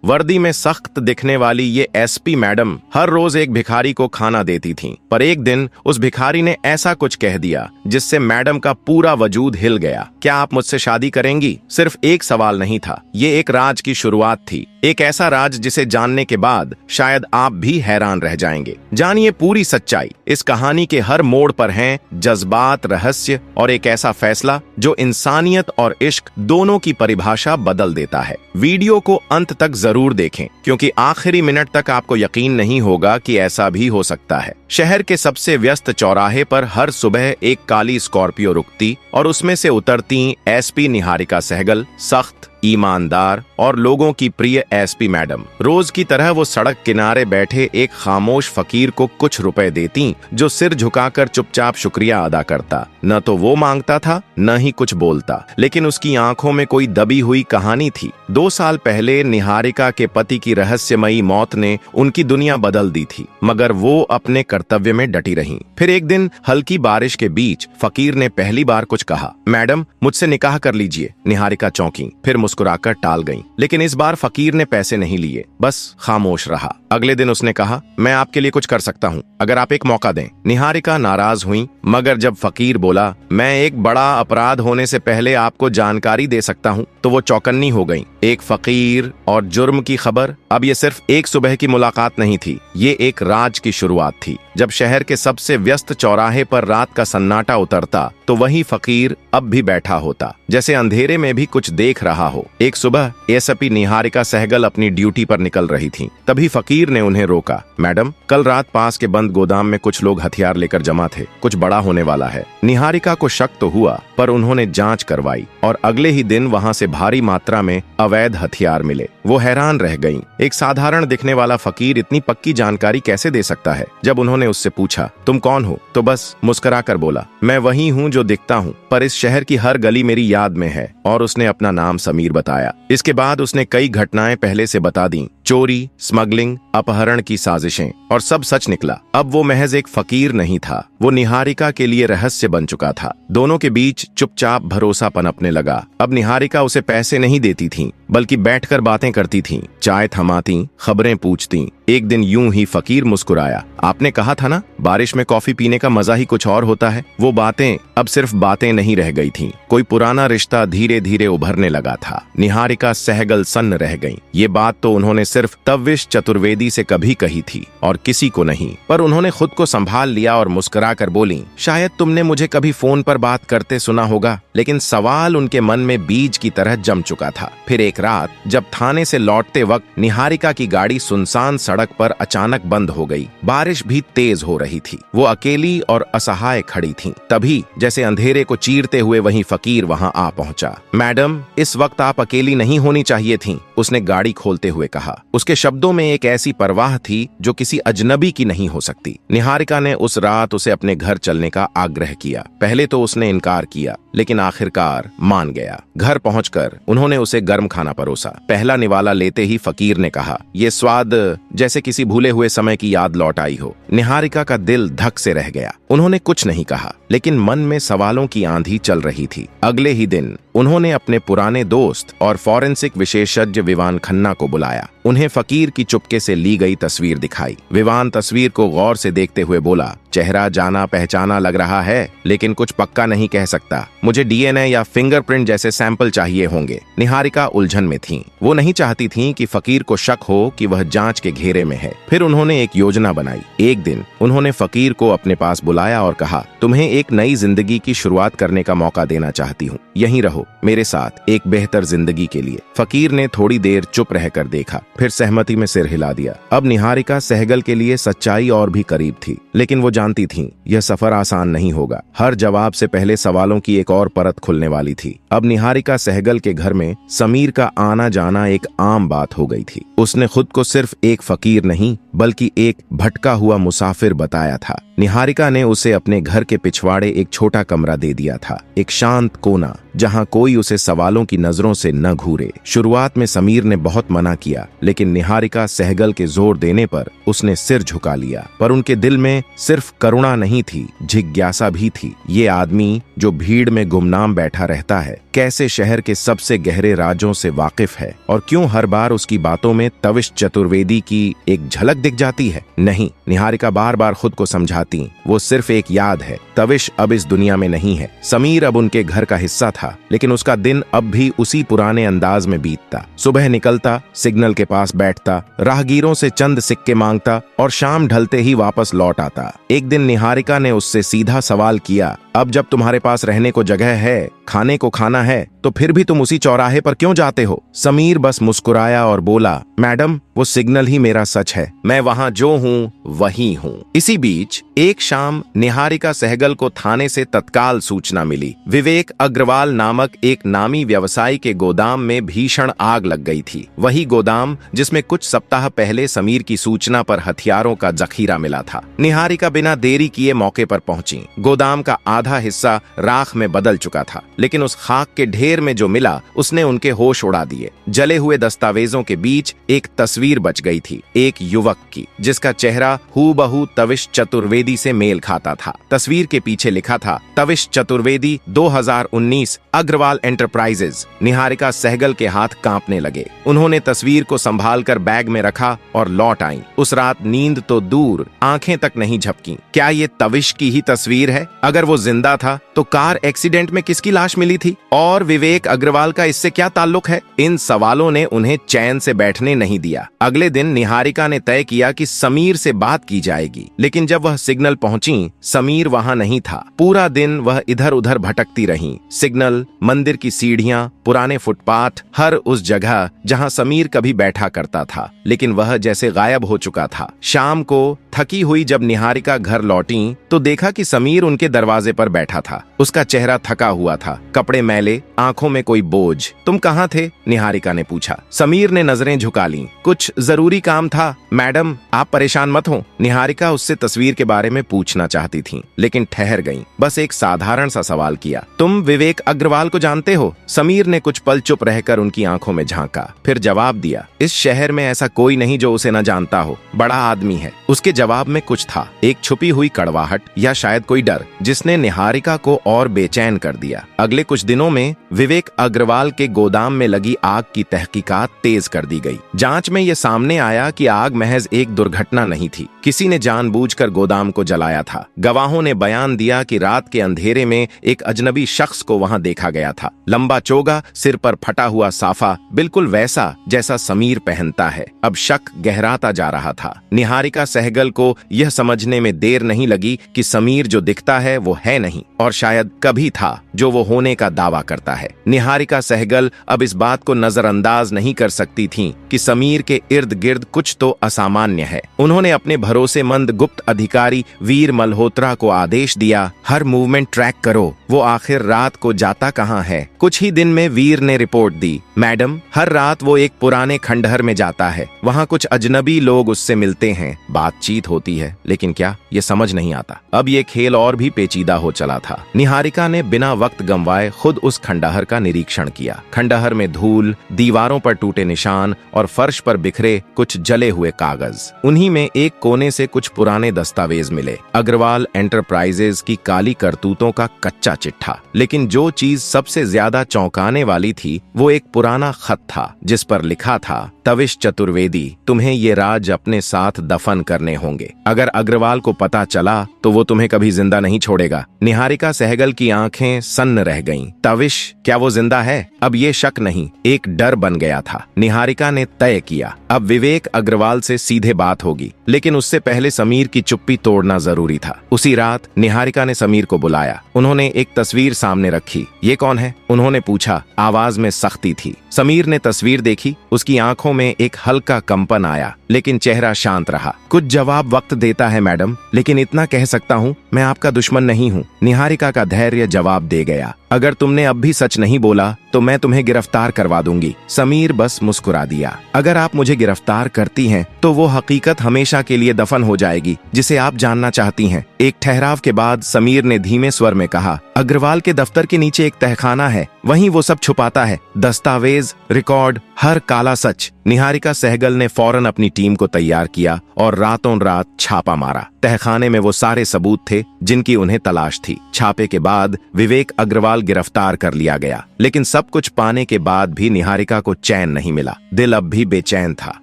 वर्दी में सख्त दिखने वाली ये एसपी मैडम हर रोज एक भिखारी को खाना देती थीं, पर एक दिन उस भिखारी ने ऐसा कुछ कह दिया जिससे मैडम का पूरा वजूद हिल गया। क्या आप मुझसे शादी करेंगी? सिर्फ एक सवाल नहीं था, ये एक राज की शुरुआत थी, एक ऐसा राज जिसे जानने के बाद शायद आप भी हैरान रह जाएंगे। जानिए पूरी सच्चाई। इस कहानी के हर मोड़ पर हैं जज्बात, रहस्य और एक ऐसा फैसला जो इंसानियत और इश्क दोनों की परिभाषा बदल देता है। वीडियो को अंत तक जरूर देखें, क्योंकि आखिरी मिनट तक आपको यकीन नहीं होगा कि ऐसा भी हो सकता है। शहर के सबसे व्यस्त चौराहे पर हर सुबह एक काली स्कॉर्पियो रुकती और उसमें से उतरती एसपी निहारिका सहगल, सख्त, ईमानदार और लोगों की प्रिय एसपी मैडम। रोज की तरह वो सड़क किनारे बैठे एक खामोश फकीर को कुछ रुपए देती, जो सिर झुकाकर चुपचाप शुक्रिया अदा करता। न तो वो मांगता था, न ही कुछ बोलता, लेकिन उसकी आंखों में कोई दबी हुई कहानी थी। 2 साल पहले निहारिका के पति की रहस्यमयी मौत ने उनकी दुनिया बदल दी थी, मगर वो अपने कर्तव्य में डटी रहीं। फिर एक दिन हल्की बारिश के बीच फकीर ने पहली बार कुछ कहा, मैडम मुझसे निकाह कर लीजिए। निहारिका चौंकी, फिर मुस्कुराकर टाल गईं। लेकिन इस बार फकीर ने पैसे नहीं लिए, बस खामोश रहा। अगले दिन उसने कहा, मैं आपके लिए कुछ कर सकता हूँ अगर आप एक मौका दें। निहारिका नाराज हुई, मगर जब फकीर बोला, मैं एक बड़ा अपराध होने से पहले आपको जानकारी दे सकता हूँ, तो वो चौकन्नी हो गई। एक फकीर और जुर्म की खबर। अब ये सिर्फ एक सुबह की मुलाकात नहीं थी, ये एक राज की शुरुआत थी। जब शहर के सबसे व्यस्त चौराहे पर रात का सन्नाटा उतरता, तो वही फकीर अब भी बैठा होता, जैसे अंधेरे में भी कुछ देख रहा हो। एक सुबह एसपी निहारिका सहगल अपनी ड्यूटी पर निकल रही थीं। तभी फकीर ने उन्हें रोका। मैडम, कल रात पास के बंद गोदाम में कुछ लोग हथियार लेकर जमा थे, कुछ बड़ा होने वाला है। निहारिका को शक तो हुआ, पर उन्होंने जांच करवाई और अगले ही दिन वहां से भारी मात्रा में अवैध हथियार मिले। वो हैरान रह गईं। एक साधारण दिखने वाला फकीर इतनी पक्की जानकारी कैसे दे सकता है? जब उन्होंने उससे पूछा, तुम कौन हो, तो बस मुस्कुराकर बोला, मैं वही हूँ जो दिखता हूँ, पर इस शहर की हर गली मेरी याद में है। और उसने अपना नाम समीर बताया। इसके बाद उसने कई घटनाएं पहले से बता दी, चोरी, स्मगलिंग, अपहरण की साजिशें, और सब सच निकला। अब वो महज एक फकीर नहीं था, वो निहारिका के लिए रहस्य बन चुका था। दोनों के बीच चुपचाप भरोसा पनपने लगा। अब निहारिका उसे पैसे नहीं देती थी, बल्कि बैठकर बातें करती थीं, चाय थमाती, खबरें पूछती। एक दिन यूं ही फकीर मुस्कुराया, आपने कहा था ना, बारिश में कॉफी पीने का मजा ही कुछ और होता है। वो बातें अब सिर्फ बातें नहीं रह गई थीं, कोई पुराना रिश्ता धीरे धीरे उभरने लगा था। निहारिका सहगल सन्न रह गईं। ये बात तो उन्होंने सिर्फ तविश चतुर्वेदी से कभी कही थी और किसी को नहीं, पर उन्होंने खुद को संभाल लिया और मुस्कुराकर बोली, शायद तुमने मुझे कभी फोन पर बात करते सुना होगा। लेकिन सवाल उनके मन में बीज की तरह जम चुका था। फिर एक रात जब थाने से लौटते वक्त निहारिका की गाड़ी सुनसान सड़क पर अचानक बंद हो गई। बारिश भी तेज हो रही थी। वो अकेली और असहाय खड़ी थीं। तभी जैसे अंधेरे को चीरते हुए वही फकीर वहां आ पहुंचा। मैडम, इस वक्त आप अकेली नहीं होनी चाहिए थीं, उसने गाड़ी खोलते हुए कहा। उसके शब्दों में एक ऐसी परवाह थी जो किसी अजनबी की नहीं हो सकती। निहारिका ने उस रात उसे अपने घर चलने का आग्रह किया। पहले तो उसने इनकार किया, लेकिन आखिरकार मान गया। घर पहुंचकर उन्होंने उसे गर्म खाना परोसा। पहला निवाला लेते ही फकीर ने कहा, ये स्वाद जैसे किसी भूले हुए समय की याद लौट आई हो। निहारिका का दिल धक से रह गया। उन्होंने कुछ नहीं कहा, लेकिन मन में सवालों की आंधी चल रही थी। अगले ही दिन उन्होंने अपने पुराने दोस्त और फॉरेंसिक विशेषज्ञ विवान खन्ना को बुलाया। उन्हें फकीर की चुपके से ली गई तस्वीर दिखाई। विवान तस्वीर को गौर से देखते हुए बोला, चेहरा जाना पहचाना लग रहा है, लेकिन कुछ पक्का नहीं कह सकता। मुझे डीएनए या फिंगरप्रिंट जैसे सैंपल चाहिए होंगे। निहारिका उलझन में थीं। वो नहीं चाहती थीं कि फकीर को शक हो कि वह जांच के घेरे में है। फिर उन्होंने एक योजना बनाई। एक दिन उन्होंने फकीर को अपने पास बुलाया और कहा, तुम्हें एक नई जिंदगी की शुरुआत करने का मौका देना चाहती हूँ। यहीं रहो मेरे साथ एक बेहतर जिंदगी के लिए। फकीर ने थोड़ी देर चुप रहकर देखा, फिर सहमति में सिर हिला दिया। अब निहारिका सहगल के लिए सच्चाई और भी करीब थी, लेकिन वो जानती थीं यह सफर आसान नहीं होगा। हर जवाब से पहले सवालों की एक और परत खुलने वाली थी। अब निहारिका सहगल के घर में समीर का आना जाना एक आम बात हो गई थी। उसने खुद को सिर्फ एक फकीर नहीं, बल्कि एक भटका हुआ मुसाफिर बताया था। निहारिका ने उसे अपने घर के पिछवाड़े एक छोटा कमरा दे दिया था, एक शांत कोना जहां कोई उसे सवालों की नजरों से न घूरे। शुरुआत में समीर ने बहुत मना किया, लेकिन निहारिका सहगल के जोर देने पर उसने सिर झुका लिया। पर उनके दिल में सिर्फ करुणा नहीं थी, जिज्ञासा भी थी। ये आदमी जो भीड़ में गुमनाम बैठा रहता है, कैसे शहर के सबसे गहरे राजों से वाकिफ है, और क्यों हर बार उसकी बातों में तविश चतुर्वेदी की एक झलक दिख जाती है? नहीं, निहारिका बार बार खुद को समझाती, वो सिर्फ एक याद है। तविश अब इस दुनिया में नहीं है। समीर अब उनके घर का हिस्सा था, लेकिन उसका दिन अब भी उसी पुराने अंदाज में बीतता। सुबह निकलता, सिग्नल के पास बैठता, राहगीरों से चंद सिक्के मांगता और शाम ढलते ही वापस लौट आता। एक दिन निहारिका ने उससे सीधा सवाल किया, अब जब तुम्हारे पास रहने को जगह है, खाने को खाना है, तो फिर भी तुम उसी चौराहे पर क्यों जाते हो? समीर बस मुस्कुराया और बोला, मैडम, वो सिग्नल ही मेरा सच है। मैं वहां जो हूँ वही हूँ। इसी बीच एक शाम निहारिका सहगल को थाने से तत्काल सूचना मिली। विवेक अग्रवाल नामक एक नामी व्यवसायी के गोदाम में भीषण आग लग गई थी। वही गोदाम जिसमें कुछ सप्ताह पहले समीर की सूचना पर हथियारों का जखीरा मिला था। निहारिका बिना देरी किए मौके पर पहुंची। गोदाम का आधा हिस्सा राख में बदल चुका था, लेकिन उस खाक के ढेर में जो मिला उसने उनके होश उड़ा दिए। जले हुए दस्तावेजों के बीच एक तस्वीर बच गई थी, एक युवक की, जिसका चेहरा हूबहू तविश चतुर्वेदी से मेल खाता था। तस्वीर के पीछे लिखा था, तविश चतुर्वेदी 2019 अग्रवाल एंटरप्राइजेज। निहारिका सहगल के हाथ कांपने लगे। उन्होंने तस्वीर को संभालकर बैग में रखा और लौट आई। उस रात नींद तो दूर, आंखें तक नहीं झपकी। क्या ये तविश की ही तस्वीर है? अगर वो जिंदा था तो कार एक्सीडेंट में किसकी लाश मिली थी? और विवेक अग्रवाल का इससे क्या ताल्लुक है? इन सवालों ने उन्हें चैन से बैठने नहीं दिया। अगले दिन निहारिका ने तय किया कि समीर से बात की जाएगी, लेकिन जब वह सिग्नल पहुंची, समीर वहां नहीं था। पूरा दिन वह इधर उधर भटकती रहीं। सिग्नल, मंदिर की सीढ़ियां, पुराने फुटपाथ, हर उस जगह जहां समीर कभी बैठा करता था, लेकिन वह जैसे गायब हो चुका था। शाम को थकी हुई जब निहारिका घर लौटी तो देखा कि समीर उनके दरवाजे पर बैठा था। उसका चेहरा थका हुआ था, कपड़े मैले, आंखों में कोई बोझ। तुम कहाँ थे? निहारिका ने पूछा। समीर ने नजरें झुका लीं। कुछ जरूरी काम था मैडम, आप परेशान मत हो। निहारिका उससे तस्वीर के बारे में पूछना चाहती थी, लेकिन ठहर गईं। बस एक साधारण सा सवाल किया, तुम विवेक अग्रवाल को जानते हो? समीर ने कुछ पल चुप रहकर उनकी आंखों में झांका, फिर जवाब दिया, इस शहर में ऐसा कोई नहीं जो उसे न जानता हो। बड़ा आदमी है। उसके जवाब में कुछ था, एक छुपी हुई कड़वाहट या शायद कोई डर, जिसने निहारिका को और बेचैन कर दिया। अगले कुछ दिनों में विवेक अग्रवाल के गोदाम में लगी आग की तहकीकात तेज कर दी गई। जांच में यह सामने आया कि आग महज एक दुर्घटना नहीं थी, किसी ने जानबूझकर गोदाम को जलाया था। गवाहों ने बयान दिया कि रात के अंधेरे में एक अजनबी शख्स को वहां देखा गया था। लंबा चोगा, सिर पर फटा हुआ साफा, बिल्कुल वैसा जैसा समीर पहनता है। अब शक गहराता जा रहा था। निहारिका सहगल को यह समझने में देर नहीं लगी कि समीर जो दिखता है वो है नहीं, और शायद कभी था जो वो होने का दावा करता है। निहारिका सहगल अब इस बात को नजरअंदाज नहीं कर सकती थीं कि समीर के इर्द गिर्द कुछ तो असामान्य है। उन्होंने अपने भरोसेमंद गुप्त अधिकारी वीर मल्होत्रा को आदेश दिया, हर मूवमेंट ट्रैक करो, वो आखिर रात को जाता कहाँ है। कुछ ही दिन में वीर ने रिपोर्ट दी, मैडम, हर रात वो एक पुराने खंडहर में जाता है। वहाँ कुछ अजनबी लोग उससे मिलते हैं, बातचीत होती है, लेकिन क्या, ये समझ नहीं आता। अब ये खेल और भी पेचीदा हो चला था। निहारिका ने बिना वक्त गंवाए खुद उस खंडहर का निरीक्षण किया। खंडहर में धूल, दीवारों पर टूटे निशान और फर्श पर बिखरे कुछ जले हुए कागज। उन्हीं में एक कोने से कुछ पुराने दस्तावेज मिले, अग्रवाल एंटरप्राइजेज की काली करतूतों का कच्चा चिट्ठा। लेकिन जो चीज सबसे ज्यादा चौंकाने वाली थी वो एक पुराना खत था, जिस पर लिखा था, तविश चतुर्वेदी, तुम्हें ये राज अपने साथ दफन करने होंगे। अगर अग्रवाल को पता चला तो वो तुम्हें कभी जिंदा नहीं छोड़ेगा। निहारिका सहगल की आंखें सन्न रह गईं। तविश, क्या वो जिंदा है? अब ये शक नहीं, एक डर बन गया था। निहारिका ने तय किया, अब विवेक अग्रवाल से सीधे बात होगी, लेकिन उससे पहले समीर की चुप्पी तोड़ना जरूरी था। उसी रात निहारिका ने समीर को बुलाया। उन्होंने एक तस्वीर सामने रखी। ये कौन है? उन्होंने पूछा। आवाज में सख्ती थी। समीर ने तस्वीर देखी। उसकी आंखों में एक हल्का कंपन आया, लेकिन चेहरा शांत रहा। कुछ जवाब वक्त देता है मैडम, लेकिन इतना कह सकता हूँ, मैं आपका दुश्मन नहीं हूँ। निहारिका का धैर्य जवाब दे गया। अगर तुमने अब भी सच नहीं बोला तो मैं तुम्हें गिरफ्तार करवा दूंगी। समीर बस मुस्कुरा दिया। अगर आप मुझे गिरफ्तार करती हैं तो वो हकीकत हमेशा के लिए दफन हो जाएगी जिसे आप जानना चाहती हैं। एक ठहराव के बाद समीर ने धीमे स्वर में कहा, अग्रवाल के दफ्तर के नीचे एक तहखाना है, वहीं वो सब छुपाता है, दस्तावेज, रिकॉर्ड, हर काला सच। निहारिका सहगल ने फौरन अपनी टीम को तैयार किया और रातों रात छापा मारा। तहखाने में वो सारे सबूत थे जिनकी उन्हें तलाश थी। छापे के बाद विवेक अग्रवाल गिरफ्तार कर लिया गया, लेकिन सब कुछ पाने के बाद भी निहारिका को चैन नहीं मिला। दिल अब भी बेचैन था,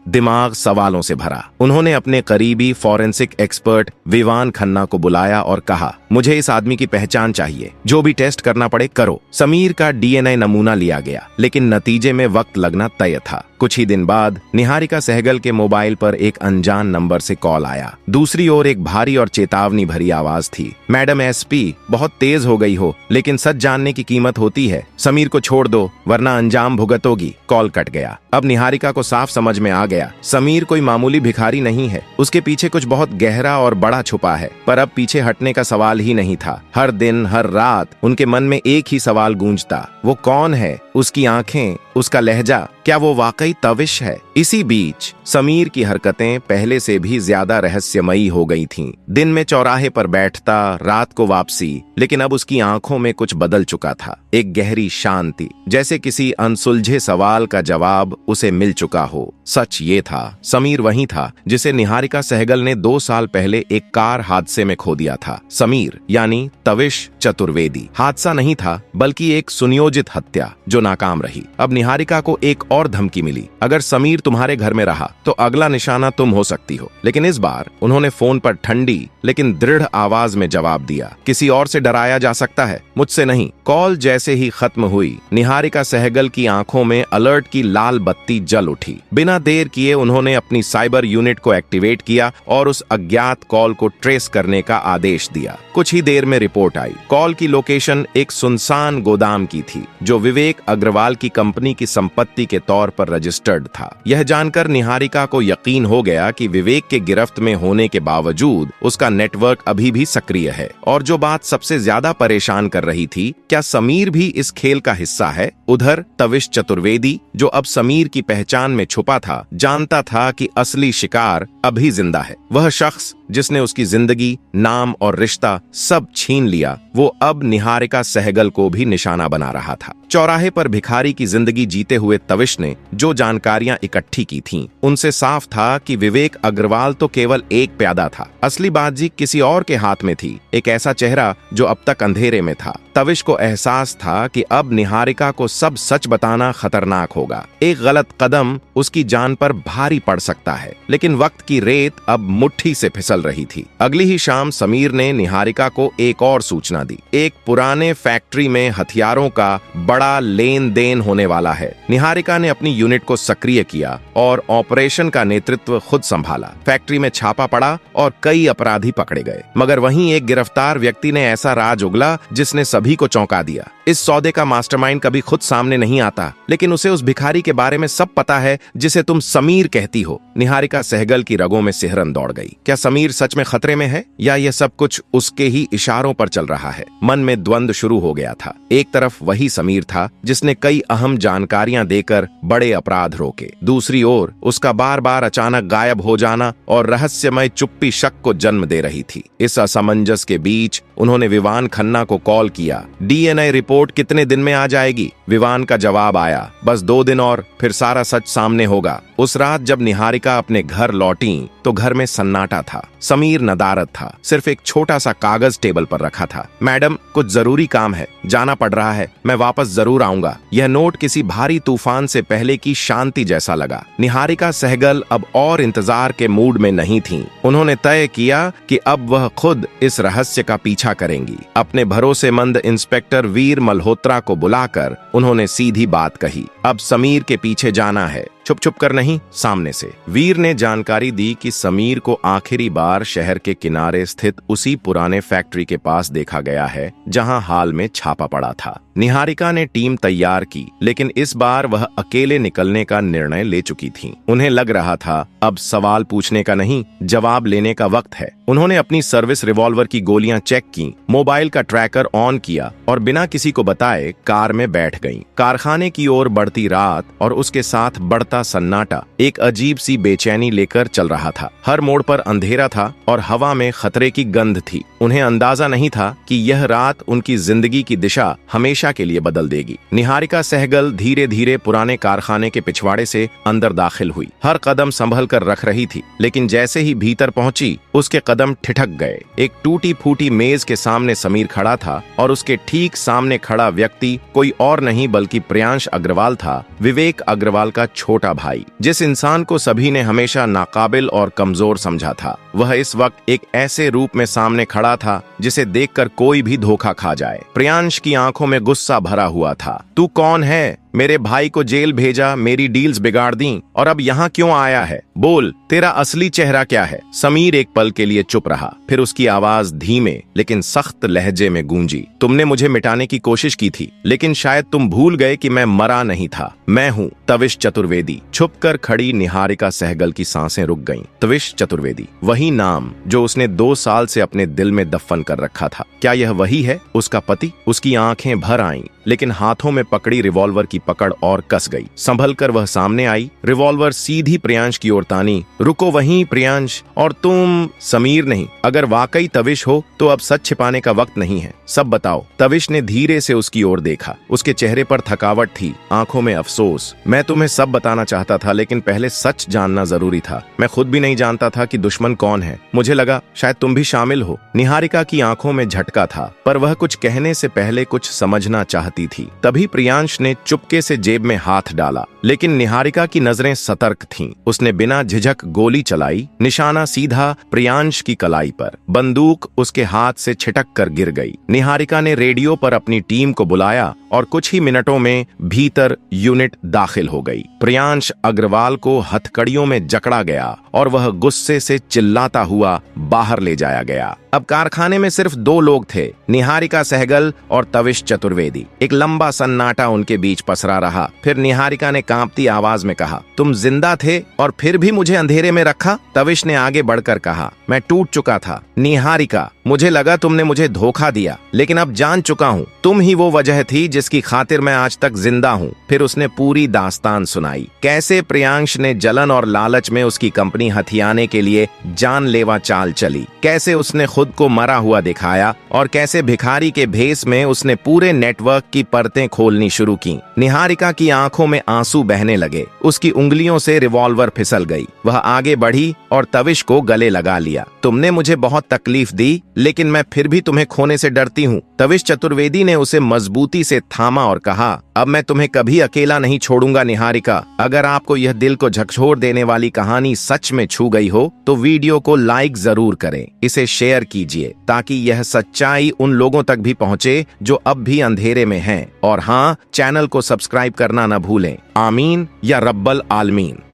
दिमाग सवालों से भरा। उन्होंने अपने करीबी फॉरेंसिक एक्सपर्ट विवान खन्ना को बुलाया और कहा, मुझे इस आदमी की पहचान चाहिए, जो भी टेस्ट करना पड़े करो। समीर का डीएनए नमूना लिया गया, लेकिन नतीजे में वक्त लगना तय था। कुछ ही दिन बाद निहारिका सहगल के मोबाइल पर एक अनजान नंबर से कॉल आया। दूसरी ओर एक भारी और चेतावनी भरी आवाज थी, मैडम एसपी, बहुत तेज हो गई हो, लेकिन सच जानने की कीमत होती है। समीर को छोड़ दो वरना अंजाम भुगतोगी। कॉल कट गया। अब निहारिका को साफ समझ में आ गया, समीर कोई मामूली भिखारी नहीं है, उसके पीछे कुछ बहुत गहरा और बड़ा छुपा है। पर अब पीछे हटने का सवाल ही नहीं था। हर दिन हर रात उनके मन में एक ही सवाल गूंजता, वो कौन है, उसकी आंखें, उसका लहजा, क्या वो वाकई तविश है? इसी बीच समीर की हरकतें पहले से भी ज्यादा रहस्यमयी हो गई थीं। दिन में चौराहे पर बैठता, रात को वापसी, लेकिन अब उसकी आंखों में कुछ बदल चुका था। एक गहरी शांति, जैसे किसी अनसुलझे सवाल का जवाब उसे मिल चुका हो। सच ये था, समीर वही था जिसे निहारिका सहगल ने 2 साल पहले एक कार हादसे में खो दिया था। समीर यानी तविश चतुर्वेदी। हादसा नहीं था बल्कि एक सुनियोजित हत्या जो नाकाम रही। अब निहारिका को एक और धमकी मिली, अगर समीर तुम्हारे घर में रहा तो अगला निशाना तुम हो सकती हो। लेकिन इस बार उन्होंने फोन पर ठंडी लेकिन दृढ़ आवाज में जवाब दिया, किसी और से डराया जा सकता है, मुझसे नहीं। कॉल जैसे ही खत्म हुई, निहारिका सहगल की आंखों में अलर्ट की लाल बत्ती जल उठी। बिना देर किए उन्होंने अपनी साइबर यूनिट को एक्टिवेट किया और उस अज्ञात कॉल को ट्रेस करने का आदेश दिया। कुछ ही देर में रिपोर्ट आई। कॉल की लोकेशन एक सुनसान गोदाम की थी जो विवेक अग्रवाल की कंपनी की संपत्ति के तौर पर रजिस्टर्ड था। यह जानकर निहारिका को यकीन हो गया कि विवेक के गिरफ्त में होने के बावजूद उसका नेटवर्क अभी भी सक्रिय है। और जो बात सबसे ज्यादा परेशान कर रही थी, क्या समीर भी इस खेल का हिस्सा है? उधर तविश चतुर्वेदी, जो अब समीर की पहचान में छुपा था, जानता था कि असली शिकार अभी जिंदा है। वह शख्स जिसने उसकी जिंदगी, नाम और रिश्ता सब छीन लिया, वो अब निहारिका सहगल को भी निशाना बना रहा था। चौराहे पर भिखारी की जिंदगी जीते हुए तविश ने जो जानकारियां इकट्ठी की थीं, उनसे साफ था कि विवेक अग्रवाल तो केवल एक प्यादा था, असली बाजी किसी और के हाथ में थी। एक ऐसा चेहरा जो अब तक अंधेरे में था। तविश को एहसास था कि अब निहारिका को सब सच बताना खतरनाक होगा। एक गलत कदम उसकी जान पर भारी पड़ सकता है। लेकिन वक्त की रेत अब मुट्ठी से फिसल रही थी। अगली ही शाम समीर ने निहारिका को एक और सूचना दी, एक पुराने फैक्ट्री में हथियारों का बड़ा लेन देन होने वाला है। निहारिका ने अपनी यूनिट को सक्रिय किया और ऑपरेशन का नेतृत्व खुद संभाला। फैक्ट्री में छापा पड़ा और कई अपराधी पकड़े गए, मगर वहीं एक गिरफ्तार व्यक्ति ने ऐसा राज उगला जिसने सभी को चौंका दिया। इस सौदे का मास्टरमाइंड कभी खुद सामने नहीं आता, लेकिन उसे उस भिखारी के बारे में सब पता है जिसे तुम समीर कहती हो। निहारिका सहगल की रगों में सिहरन दौड़ गई। क्या समीर सच में खतरे में है या यह सब कुछ उसके ही इशारों पर चल रहा है? मन में द्वंद्व शुरू हो गया था। एक तरफ वही समीर था जिसने कई अहम जानकारियां देकर बड़े अपराध रोके, दूसरी ओर उसका बार बार अचानक गायब हो जाना और रहस्यमय चुप्पी शक को जन्म दे रही थी। इस असमंजस के बीच उन्होंने विवान खन्ना को कॉल किया। डीएनए रिपोर्ट कितने दिन में आ जाएगी? विवान का जवाब आया, बस 2 दिन और फिर सारा सच सामने होगा। उस रात जब निहारिका अपने घर लौटी तो घर में सन्नाटा था। समीर नदारद था, सिर्फ एक छोटा सा कागज टेबल पर रखा था। मैडम, कुछ जरूरी काम है, जाना पड़ रहा है, मैं वापस जरूर आऊंगा। यह नोट किसी भारी तूफान से पहले की शांति जैसा लगा। निहारिका सहगल अब और इंतजार के मूड में नहीं थीं। उन्होंने तय किया कि अब वह खुद इस रहस्य का पीछा करेंगी। अपने भरोसेमंद इंस्पेक्टर वीर मल्होत्रा को बुलाकर उन्होंने सीधी बात कही, अब समीर के पीछे जाना है, छुप छुप कर नहीं, सामने से। वीर ने जानकारी दी कि समीर को आखिरी बार शहर के किनारे स्थित उसी पुराने फैक्ट्री के पास देखा गया है जहां हाल में छापा पड़ा था। निहारिका ने टीम तैयार की, लेकिन इस बार वह अकेले निकलने का निर्णय ले चुकी थी। उन्हें लग रहा था अब सवाल पूछने का नहीं, जवाब लेने का वक्त है। उन्होंने अपनी सर्विस रिवॉल्वर की गोलियां चेक की, मोबाइल का ट्रैकर ऑन किया और बिना किसी को बताए कार में बैठ गईं। कारखाने की ओर बढ़ती रात और उसके साथ बढ़ता सन्नाटा एक अजीब सी बेचैनी लेकर चल रहा था। हर मोड़ पर अंधेरा था और हवा में खतरे की गंध थी। उन्हें अंदाजा नहीं था कि यह रात उनकी जिंदगी की दिशा हमेशा के लिए बदल देगी। निहारिका सहगल धीरे धीरे पुराने कारखाने के पिछवाड़े से अंदर दाखिल हुई। हर कदम संभल कर रख रही थी, लेकिन जैसे ही भीतर पहुंची उसके कदम ठिठक गए। एक टूटी फूटी मेज के सामने समीर खड़ा था और उसके ठीक सामने खड़ा व्यक्ति कोई और नहीं बल्कि प्रियांश अग्रवाल था, विवेक अग्रवाल का छोटा भाई। जिस इंसान को सभी ने हमेशा नाकाबिल और कमजोर समझा था, वह इस वक्त एक ऐसे रूप में सामने खड़ा था जिसे देखकर कोई भी धोखा खा जाए। प्रियांश की आंखों में गुस्सा भरा हुआ था। तू कौन है? मेरे भाई को जेल भेजा, मेरी डील्स बिगाड़ दी और अब यहाँ क्यों आया है? बोल, तेरा असली चेहरा क्या है? समीर एक पल के लिए चुप रहा, फिर उसकी आवाज धीमे लेकिन सख्त लहजे में गूंजी। तुमने मुझे मिटाने की कोशिश की थी, लेकिन शायद तुम भूल गए कि मैं मरा नहीं था। मैं हूँ तविश चतुर्वेदी। छुपकर खड़ी निहारिका सहगल की सांसें रुक गईं। तविश चतुर्वेदी, वही नाम जो उसने 2 साल से अपने दिल में दफन कर रखा था। क्या यह वही है, उसका पति? उसकी आंखें भर आईं, लेकिन हाथों में पकड़ी रिवॉल्वर की पकड़ और कस गई। संभल कर वह सामने आई, रिवॉल्वर सीधी प्रियांश की ओर तानी। रुको वहीं प्रियांश, और तुम? समीर नहीं, अगर वाकई तविश हो तो अब सच छिपाने का वक्त नहीं है, सब बताओ। तविश ने धीरे से उसकी ओर देखा। उसके चेहरे पर थकावट थी, आंखों में अफसोस। मैं तुम्हें सब बताना चाहता था, लेकिन पहले सच जानना जरूरी था। मैं खुद भी नहीं जानता था कि दुश्मन कौन है। मुझे लगा शायद तुम भी शामिल हो। निहारिका की आंखों में झटका था, पर वह कुछ कहने से पहले कुछ समझना चाहती थी। तभी प्रियांश ने चुपके से जेब में हाथ डाला, लेकिन निहारिका की नजरें सतर्क थीं। उसने बिना झिझक गोली चलाई, निशाना सीधा प्रियांश की कलाई पर। बंदूक उसके हाथ से छिटक कर गिर गई। निहारिका ने रेडियो पर अपनी टीम को बुलाया और कुछ ही मिनटों में भीतर यूनिट दाखिल हो गई। प्रियांश अग्रवाल को हथकड़ियों में जकड़ा गया और वह गुस्से से चिल्लाता हुआ बाहर ले जाया गया। अब कारखाने में सिर्फ 2 लोग थे, निहारिका सहगल और तविश चतुर्वेदी। एक लंबा सन्नाटा उनके बीच पसरा रहा। फिर निहारिका ने कांपती आवाज में कहा, तुम जिंदा थे और फिर भी मुझे अंधेरे में रखा? तविश ने आगे बढ़कर कहा, मैं टूट चुका था निहारिका, मुझे लगा तुमने मुझे धोखा दिया, लेकिन अब जान चुका हूँ तुम ही वो वजह थी जिसकी खातिर मैं आज तक जिंदा हूँ। फिर उसने पूरी दास्तान सुनाई, कैसे प्रियांश ने जलन और लालच में उसकी कंपनी हथियाने के लिए जानलेवा चाल चली, कैसे उसने खुद को मरा हुआ दिखाया और कैसे भिखारी के भेस में उसने पूरे नेटवर्क की परतें खोलनी शुरू की। निहारिका की आंखों में आंसू बहने लगे, उसकी उंगलियों से रिवॉल्वर फिसल गई। वह आगे बढ़ी और तविश को गले लगा लिया। तुमने मुझे बहुत तकलीफ दी, लेकिन मैं फिर भी तुम्हें खोने से डरती हूँ। तविश चतुर्वेदी ने उसे मजबूती से थामा और कहा, अब मैं तुम्हें कभी अकेला नहीं छोड़ूंगा निहारिका। अगर आपको यह दिल को झकझोर देने वाली कहानी सच में छू गई हो तो वीडियो को लाइक जरूर करें, इसे शेयर कीजिए ताकि यह सच्चाई उन लोगों तक भी पहुंचे जो अब भी अंधेरे में हैं। और हाँ, चैनल को सब्सक्राइब करना न भूलें। आमीन या रब्बल आलमीन।